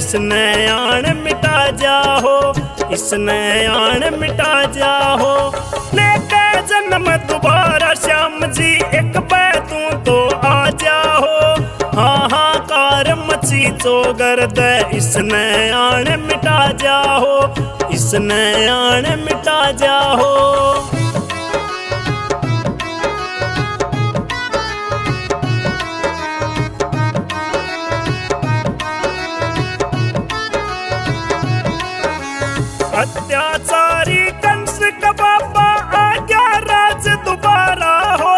इसने आण मिटा जाओ, इसने आण मिटा जाओ। लेके जन्म दोबारा श्याम जी एक तू तो आ जाओ। हाहाकार मची चोगर दे इसने आण मिटा जाओ, इसने आण मिटा जाओ। अत्याचारी कंस का बाबा आ गया राज दोबारा हो।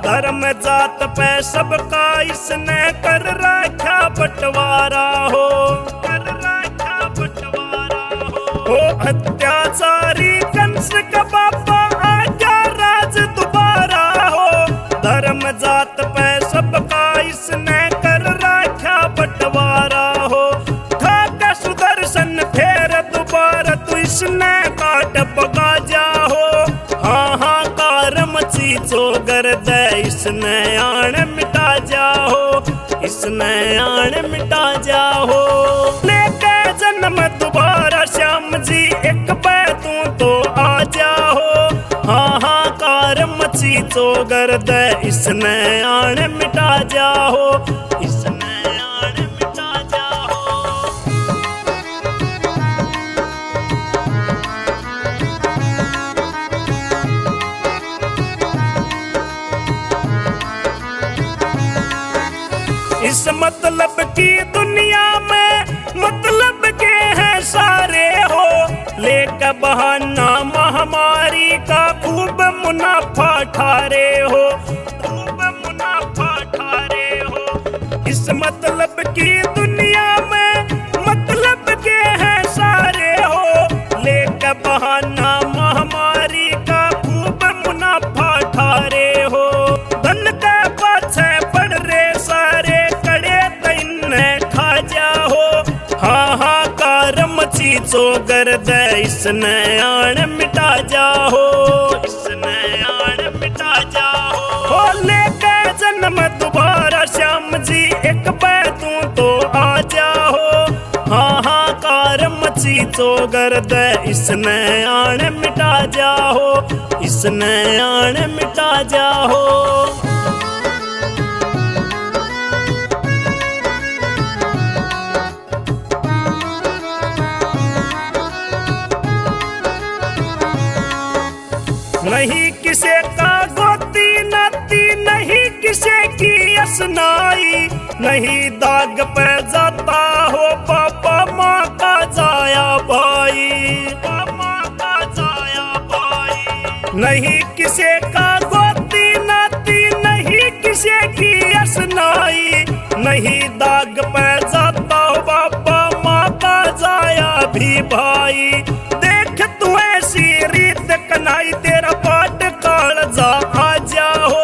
धर्म जात पे सबका इसने कर रखा बंटवारा हो, कर रखा बंटवारा हो। अत्याचारी कंस का बाबा आ गया राज दोबारा हो। धर्म जात पे सबका इसने कर रखा बंटवारा हो। था सुदर्शन फेर दोबारा तू इसने काट पका जाओ। हाहाकार मची चोगर दे इसने आण मिटा जाओ, इसने आण मिटा जाओ। लेके जन्म दोबारा श्याम जी एक तू तो आ जाओ। हाहाकार मची चोगर दे इसने आण मिटा जाओ, इसने आण मिटा जाओ। इस मतलब की दुनिया में मतलब के हैं सारे हो। लेकर बहाना महामारी का खूब मुनाफा ठारे हो, खूब मुनाफा ठारे हो। इस मतलब की दुनिया में मतलब के हैं सारे हो। लेकर बहाना महामारी का खूब मुनाफा ठारे हो। धन का पाछे पड़ रे सारे मची चोगर दे इसने आण मिटा जाओ, इसने आण मिटा जाओ। हो लेके जन्म दोबारा श्याम जी एक तू तो आ जाओ। हाहाकार मची चोगर दे इसने आण मिटा जाओ, इसने आण मिटा जाओ। नहीं किसे का गोती नाती, नहीं किसे की असनाई। नहीं दाग पे जाता हो पापा माँ का जाया भाई, पापा का जाया भाई। नहीं किसे का गोती नाती, नहीं किसे की असनाई। नहीं दाग पे जाता हो पापा माँ का जाया भी भाई। देख तू ऐसी रीत कनाई तेरा पाट काल जा आ जाओ।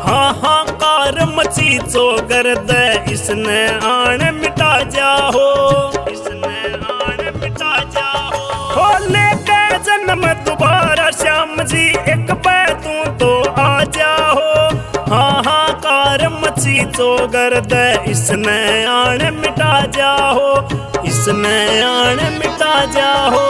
हाहाकार मची चोगर दे इसने आण मिटा जाओ, इसने आण मिटा जाओ। हो लेके जन्म दोबारा श्याम जी एक तू तो आ जाओ। हाहाकार मची चोगर दे इसने आण मिटा जाओ, इसने आण मिटा जाओ।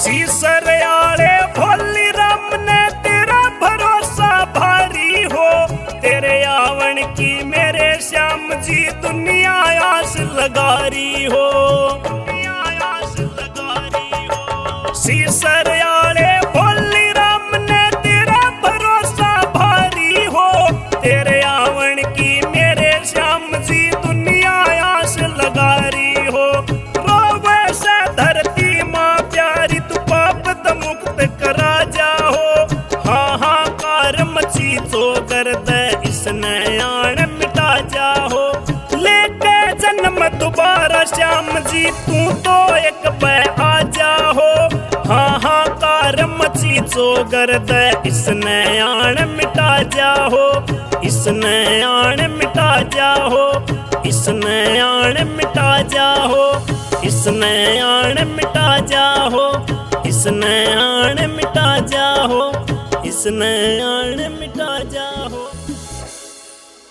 सीसरयाले भोली राम ने तेरा भरोसा भारी हो। तेरे आवन की मेरे श्याम जी दुनिया आस लगा रही हो, दुनिया आस लगा रही हो। सीसरयाले भोली राम ने तेरा भरोसा भारी हो। तेरे आवन की मेरे श्याम जी दुनिया आस लगा रही हो। रोवे से धरती माँ प्यारी तू पाप द मुक्त करा जाओ। हाहाकार मची चोगर दे इसने आण मिटा जाओ। लेके जन्म दोबारा श्याम जी तू तो एक आ जाओ। हाहाकार मची चोगर दे इसने आण मिटा जाओ, इसने आण मिटा जाओ, इसने आण मिटा जाओ, इसने आण मिटा जाओ, इसने आण मिटा जाओ, इसने आण मिटा जाओ।